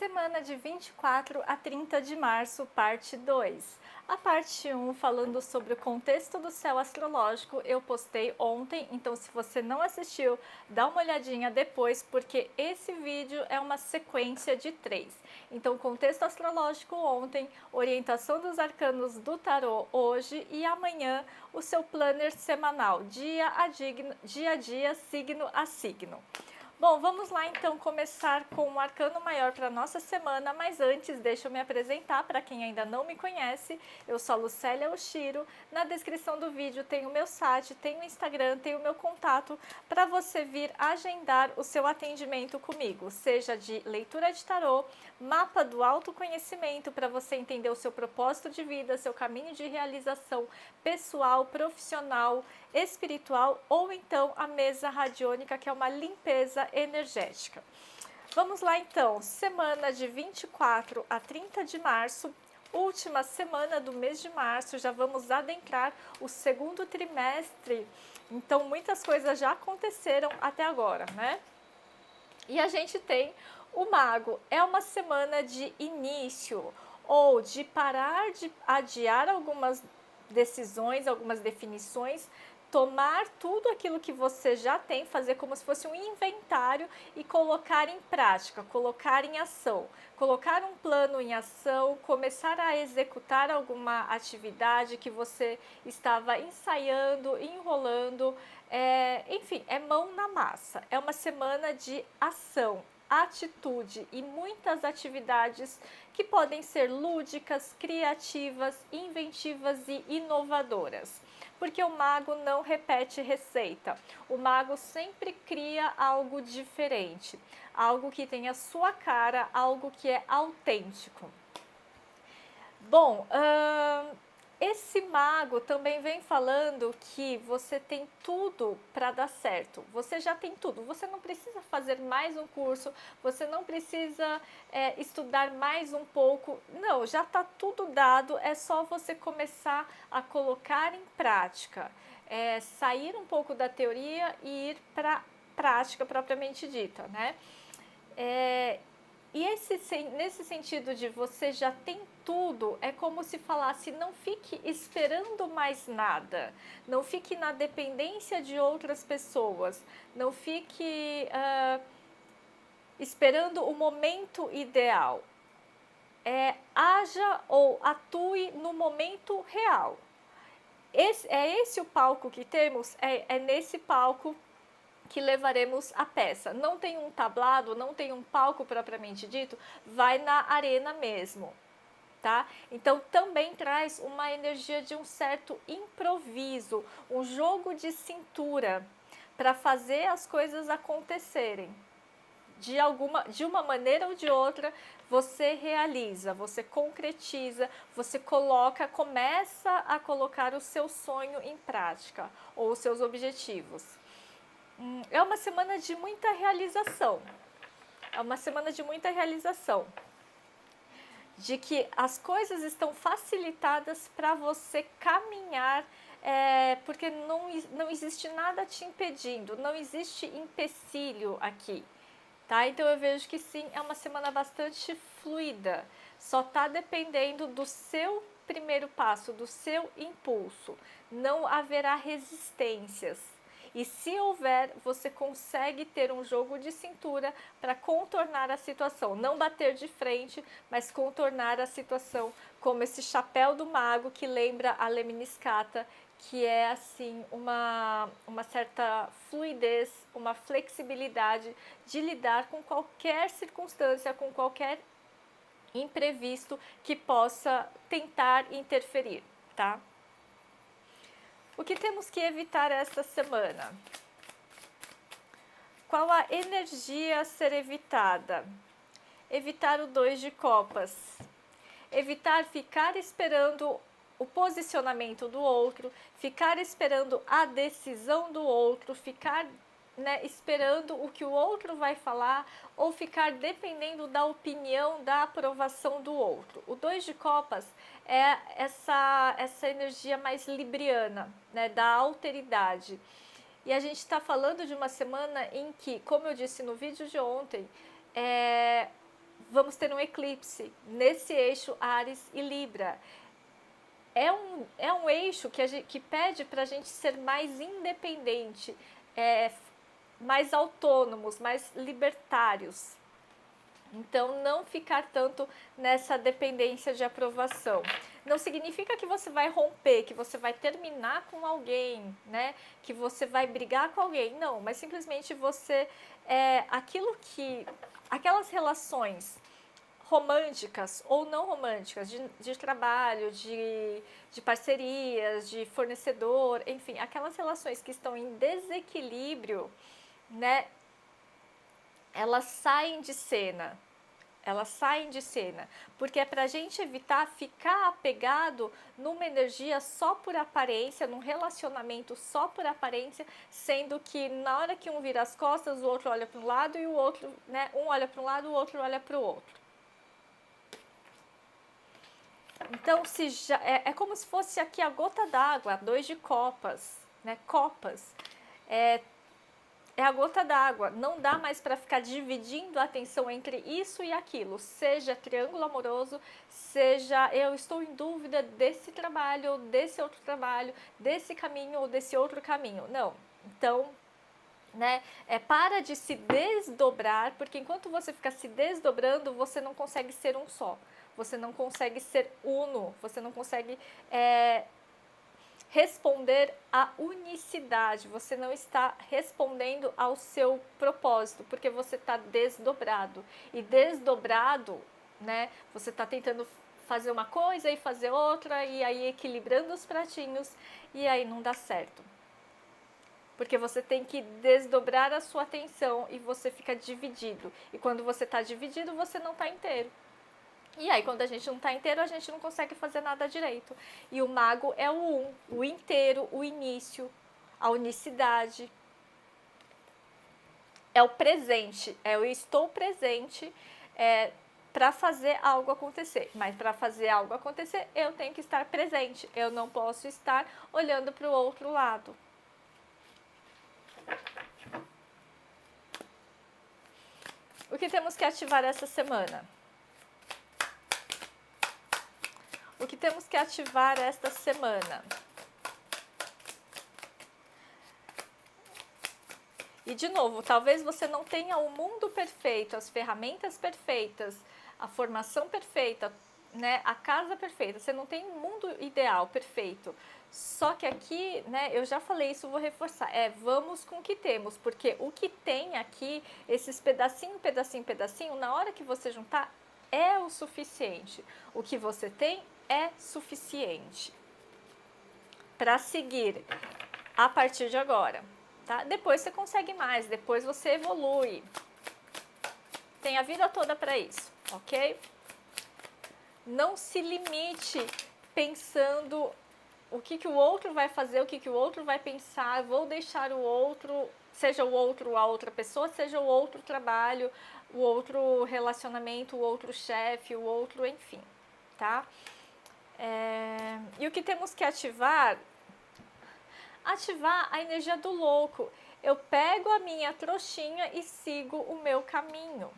Semana de 24 a 30 de março, parte 2. A parte 1, falando sobre o contexto do céu astrológico, eu postei ontem, então se você não assistiu, dá uma olhadinha depois, porque esse vídeo é uma sequência de 3. Então, contexto astrológico ontem, orientação dos arcanos do tarô hoje e amanhã o seu planner semanal, dia a dia, signo a signo. Bom, vamos lá então começar com o arcano maior para nossa semana, mas antes deixa eu me apresentar para quem ainda não me conhece. Eu sou a Lucélia Oshiro. Na descrição do vídeo tem o meu site, tem o Instagram, tem o meu contato para você vir agendar o seu atendimento comigo, seja de leitura de tarô, mapa do autoconhecimento para você entender o seu propósito de vida, seu caminho de realização pessoal, profissional, espiritual, ou então a mesa radiônica, que é uma limpeza energética. Vamos lá então, semana de 24 a 30 de março, última semana do mês de março, já vamos adentrar o segundo trimestre, então muitas coisas já aconteceram até agora, né? E a gente tem o mago, é uma semana de início, ou de parar de adiar algumas decisões, algumas definições, tomar tudo aquilo que você já tem, fazer como se fosse um inventário e colocar em prática, colocar em ação, colocar um plano em ação, começar a executar alguma atividade que você estava ensaiando, enrolando, enfim, é mão na massa, é uma semana de ação, atitude e muitas atividades que podem ser lúdicas, criativas, inventivas e inovadoras. Porque o mago não repete receita, o mago sempre cria algo diferente, algo que tem a sua cara, algo que é autêntico. Bom, esse mago também vem falando que você tem tudo para dar certo. Você já tem tudo. Você não precisa fazer mais um curso, você não precisa estudar mais um pouco. Não, já está tudo dado. É só você começar a colocar em prática. Sair um pouco da teoria e ir para a prática propriamente dita, né? E nesse sentido de você já tem tudo, é como se falasse, não fique esperando mais nada, não fique na dependência de outras pessoas, não fique esperando o momento ideal. Haja ou atue no momento real. Esse o palco que temos, é nesse palco que levaremos a peça. Não tem um tablado, não tem um palco propriamente dito, vai na arena mesmo, tá? Então também traz uma energia de um certo improviso, um jogo de cintura para fazer as coisas acontecerem. De uma maneira ou de outra, você realiza, você concretiza, você começa a colocar o seu sonho em prática ou os seus objetivos. É uma semana de muita realização. É uma semana de muita realização. De que as coisas estão facilitadas para você caminhar, porque não existe nada te impedindo, não existe empecilho aqui. Tá? Então eu vejo que sim, é uma semana bastante fluida. Só está dependendo do seu primeiro passo, do seu impulso. Não haverá resistências. E se houver, você consegue ter um jogo de cintura para contornar a situação. Não bater de frente, mas contornar a situação, como esse chapéu do mago que lembra a lemniscata, que é assim uma certa fluidez, uma flexibilidade de lidar com qualquer circunstância, com qualquer imprevisto que possa tentar interferir, tá? O que temos que evitar esta semana? Qual a energia a ser evitada? Evitar o 2 de copas. Evitar ficar esperando o posicionamento do outro, ficar esperando a decisão do outro, ficar esperando o que o outro vai falar ou ficar dependendo da opinião, da aprovação do outro. O 2 de copas é essa energia mais libriana, né, da alteridade. E a gente está falando de uma semana em que, como eu disse no vídeo de ontem, vamos ter um eclipse nesse eixo Áries e Libra. É um eixo que pede para a gente ser mais independente, mais autônomos, mais libertários. Então, não ficar tanto nessa dependência de aprovação. Não significa que você vai romper, que você vai terminar com alguém, né? Que você vai brigar com alguém. Não, mas simplesmente você aquelas relações românticas ou não românticas, de trabalho, de parcerias, de fornecedor, enfim, aquelas relações que estão em desequilíbrio, né? Elas saem de cena. Elas saem de cena, porque é para a gente evitar ficar apegado numa energia só por aparência, num relacionamento só por aparência, sendo que na hora que um vira as costas, o outro olha para um lado e o outro, né, um olha para um lado, o outro olha para o outro. Então, é como se fosse aqui a gota d'água, 2 de copas, né, copas. É a gota d'água, não dá mais para ficar dividindo a atenção entre isso e aquilo, seja triângulo amoroso, seja eu estou em dúvida desse trabalho, desse outro trabalho, desse caminho ou desse outro caminho. Não. Então, né, para de se desdobrar, porque enquanto você fica se desdobrando, você não consegue ser um só, você não consegue ser uno, você não consegue responder à unicidade, você não está respondendo ao seu propósito, porque você está desdobrado. E desdobrado, né, você está tentando fazer uma coisa e fazer outra, e aí equilibrando os pratinhos, e aí não dá certo. Porque você tem que desdobrar a sua atenção e você fica dividido. E quando você está dividido, você não está inteiro. E aí, quando a gente não está inteiro, a gente não consegue fazer nada direito. E o mago é o inteiro, o início, a unicidade. É o presente, eu estou presente para fazer algo acontecer. Mas para fazer algo acontecer, eu tenho que estar presente. Eu não posso estar olhando para o outro lado. O que temos que ativar essa semana? O que temos que ativar esta semana? E de novo, talvez você não tenha o mundo perfeito, as ferramentas perfeitas, a formação perfeita, né, a casa perfeita. Você não tem um mundo ideal, perfeito. Só que aqui, né, eu já falei isso, vou reforçar. Vamos com o que temos, porque o que tem aqui, esses pedacinho, pedacinho, pedacinho, na hora que você juntar, é o suficiente. O que você tem é suficiente para seguir a partir de agora, tá? Depois você consegue mais, depois você evolui. Tem a vida toda para isso, ok? Não se limite pensando o que o outro vai fazer, o que o outro vai pensar, vou deixar o outro, seja o outro a outra pessoa, seja o outro trabalho, o outro relacionamento, o outro chefe, o outro, enfim, tá? E o que temos que ativar? Ativar a energia do louco. Eu pego a minha trouxinha e sigo o meu caminho.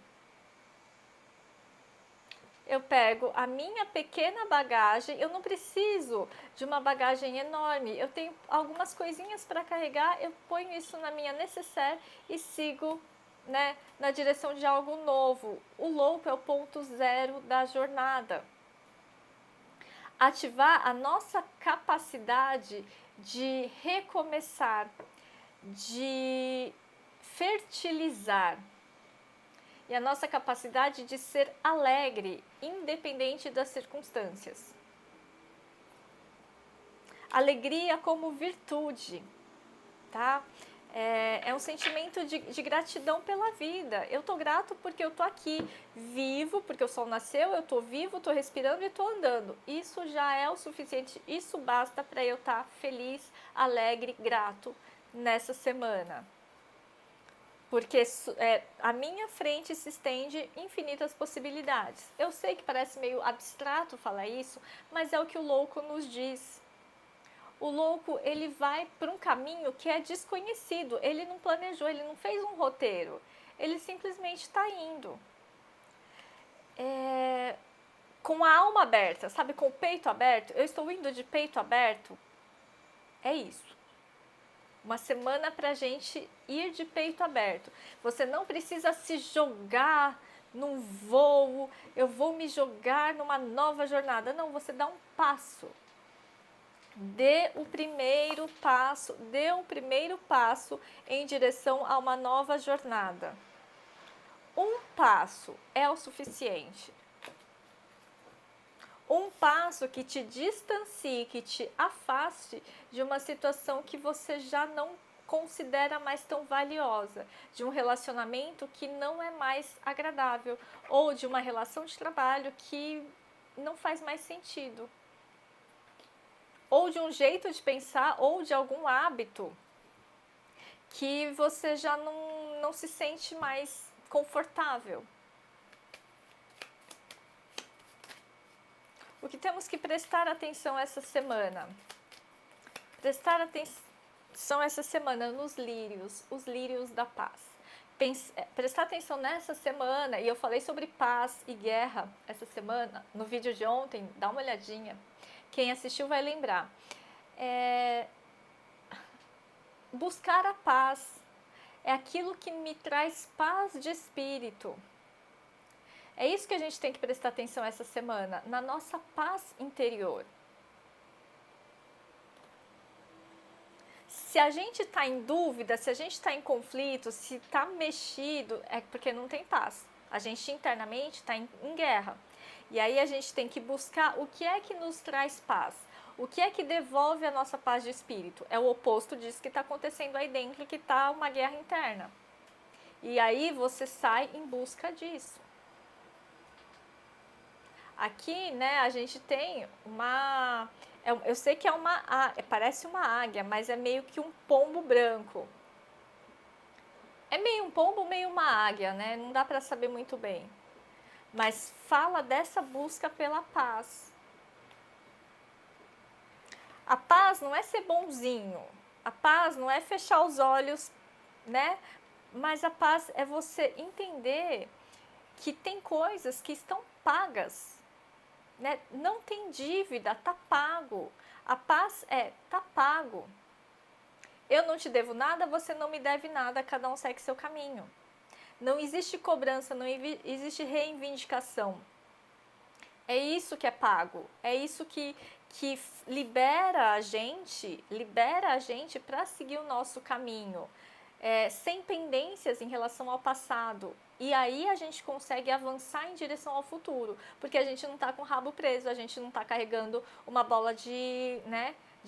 Eu pego a minha pequena bagagem, eu não preciso de uma bagagem enorme, eu tenho algumas coisinhas para carregar, eu ponho isso na minha necessaire e sigo, né, na direção de algo novo. O louco é o ponto zero da jornada. Ativar a nossa capacidade de recomeçar, de fertilizar. E a nossa capacidade de ser alegre, independente das circunstâncias. Alegria como virtude, tá? É um sentimento de gratidão pela vida. Eu tô grato porque eu tô aqui, vivo, porque o sol nasceu, eu tô vivo, tô respirando e tô andando. Isso já é o suficiente, isso basta para eu estar feliz, alegre, grato nessa semana. Porque à minha frente se estende infinitas possibilidades. Eu sei que parece meio abstrato falar isso, mas é o que o louco nos diz. O louco, ele vai para um caminho que é desconhecido, ele não planejou, ele não fez um roteiro, ele simplesmente está indo. com a alma aberta, sabe, com o peito aberto. Eu estou indo de peito aberto. É isso. Uma semana pra gente ir de peito aberto. Você não precisa se jogar num voo, eu vou me jogar numa nova jornada. Não, você dá um passo. Dê o primeiro passo em direção a uma nova jornada. Um passo é o suficiente. Um passo que te distancie, que te afaste de uma situação que você já não considera mais tão valiosa, de um relacionamento que não é mais agradável, ou de uma relação de trabalho que não faz mais sentido, ou de um jeito de pensar, ou de algum hábito que você já não se sente mais confortável. O que temos que prestar atenção essa semana? Prestar atenção essa semana nos lírios, os lírios da paz. Prestar atenção nessa semana, e eu falei sobre paz e guerra essa semana, no vídeo de ontem, dá uma olhadinha. Quem assistiu vai lembrar. Buscar a paz é aquilo que me traz paz de espírito. É isso que a gente tem que prestar atenção essa semana, na nossa paz interior. Se a gente está em dúvida, se a gente está em conflito, se está mexido, é porque não tem paz. A gente internamente está em guerra. E aí a gente tem que buscar o que é que nos traz paz. O que é que devolve a nossa paz de espírito? É o oposto disso que está acontecendo aí dentro, que está uma guerra interna. E aí você sai em busca disso. Aqui, né, a gente tem uma... Eu sei que parece uma águia, mas é meio que um pombo branco. É meio um pombo, meio uma águia, né? Não dá para saber muito bem. Mas fala dessa busca pela paz. A paz não é ser bonzinho. A paz não é fechar os olhos, né? Mas a paz é você entender que tem coisas que estão pagas. Né? Não tem dívida, tá pago. A paz tá pago. Eu não te devo nada, você não me deve nada, cada um segue seu caminho. Não existe cobrança, não existe reivindicação. É isso que é pago. É isso que libera a gente para seguir o nosso caminho. Sem pendências em relação ao passado. E aí a gente consegue avançar em direção ao futuro, porque a gente não está com o rabo preso, a gente não está carregando uma bola de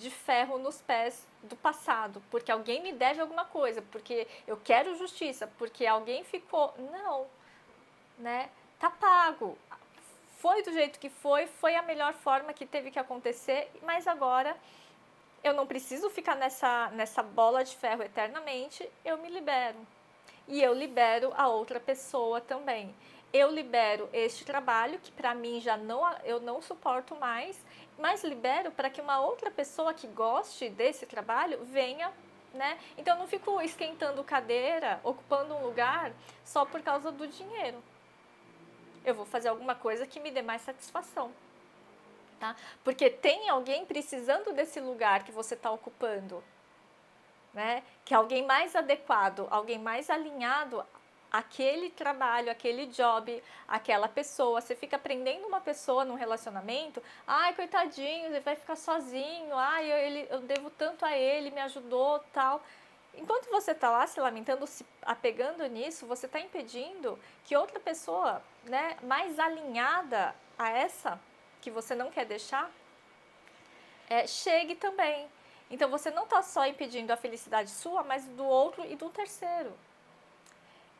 ferro nos pés do passado, porque alguém me deve alguma coisa, porque eu quero justiça, porque alguém ficou... Não, né? Tá pago. Foi do jeito que foi a melhor forma que teve que acontecer, mas agora... eu não preciso ficar nessa bola de ferro eternamente, eu me libero. E eu libero a outra pessoa também. Eu libero este trabalho, que para mim eu não suporto mais, mas libero para que uma outra pessoa que goste desse trabalho venha, né? Então eu não fico esquentando cadeira, ocupando um lugar só por causa do dinheiro. Eu vou fazer alguma coisa que me dê mais satisfação. Tá? Porque tem alguém precisando desse lugar que você está ocupando, né? Que é alguém mais adequado, alguém mais alinhado àquele trabalho, aquele job, aquela pessoa. Você fica prendendo uma pessoa num relacionamento, ai, coitadinho, ele vai ficar sozinho, ai, eu devo tanto a ele, me ajudou, tal. Enquanto você está lá se lamentando, se apegando nisso, você está impedindo que outra pessoa, né, mais alinhada a essa que você não quer deixar, chegue também. Então você não está só impedindo a felicidade sua, mas do outro e do terceiro.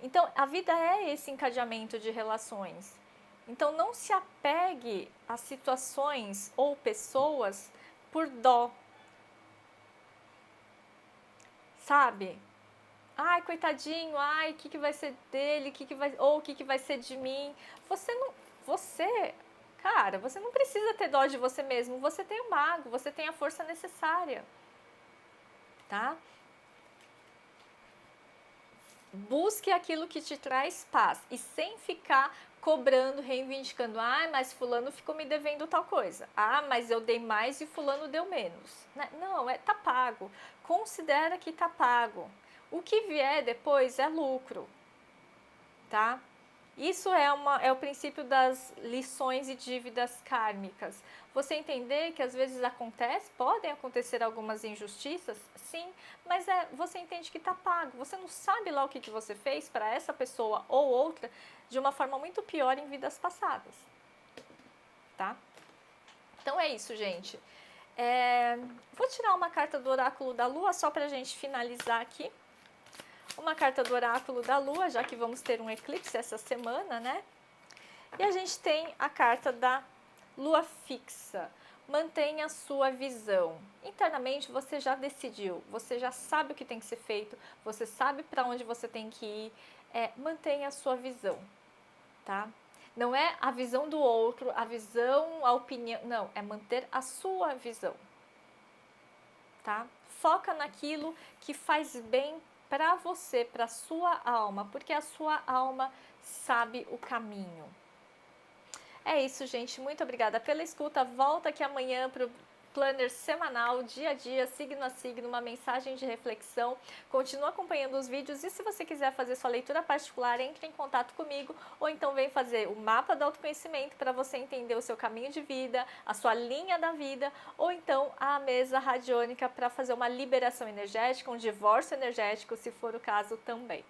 Então a vida é esse encadeamento de relações. Então não se apegue a situações ou pessoas por dó. Sabe? Ai, coitadinho, ai, o que vai ser dele, ou o que vai ser de mim? Cara, você não precisa ter dó de você mesmo, você tem o mago, você tem a força necessária, tá? Busque aquilo que te traz paz e sem ficar cobrando, reivindicando. Ah, mas fulano ficou me devendo tal coisa. Ah, mas eu dei mais e fulano deu menos. Né? Não, tá pago. Considera que tá pago. O que vier depois é lucro, tá? Isso é o princípio das lições e dívidas kármicas. Você entender que às vezes podem acontecer algumas injustiças, sim, mas você entende que está pago. Você não sabe lá o que você fez para essa pessoa ou outra de uma forma muito pior em vidas passadas, tá? Então é isso, gente. Vou tirar uma carta do oráculo da Lua só para a gente finalizar aqui. Uma carta do oráculo da Lua, já que vamos ter um eclipse essa semana, né? E a gente tem a carta da Lua fixa. Mantenha a sua visão. Internamente você já decidiu, você já sabe o que tem que ser feito, você sabe para onde você tem que ir. Mantenha a sua visão, tá? Não é a visão do outro, a visão, a opinião, não, é manter a sua visão, tá? Foca naquilo que faz bem para você, para sua alma, porque a sua alma sabe o caminho. É isso, gente. Muito obrigada pela escuta. Volta aqui amanhã para o planner semanal, dia a dia, signo a signo, uma mensagem de reflexão. Continua acompanhando os vídeos e se você quiser fazer sua leitura particular, entre em contato comigo ou então vem fazer o mapa do autoconhecimento para você entender o seu caminho de vida, a sua linha da vida ou então a mesa radiônica para fazer uma liberação energética, um divórcio energético, se for o caso também.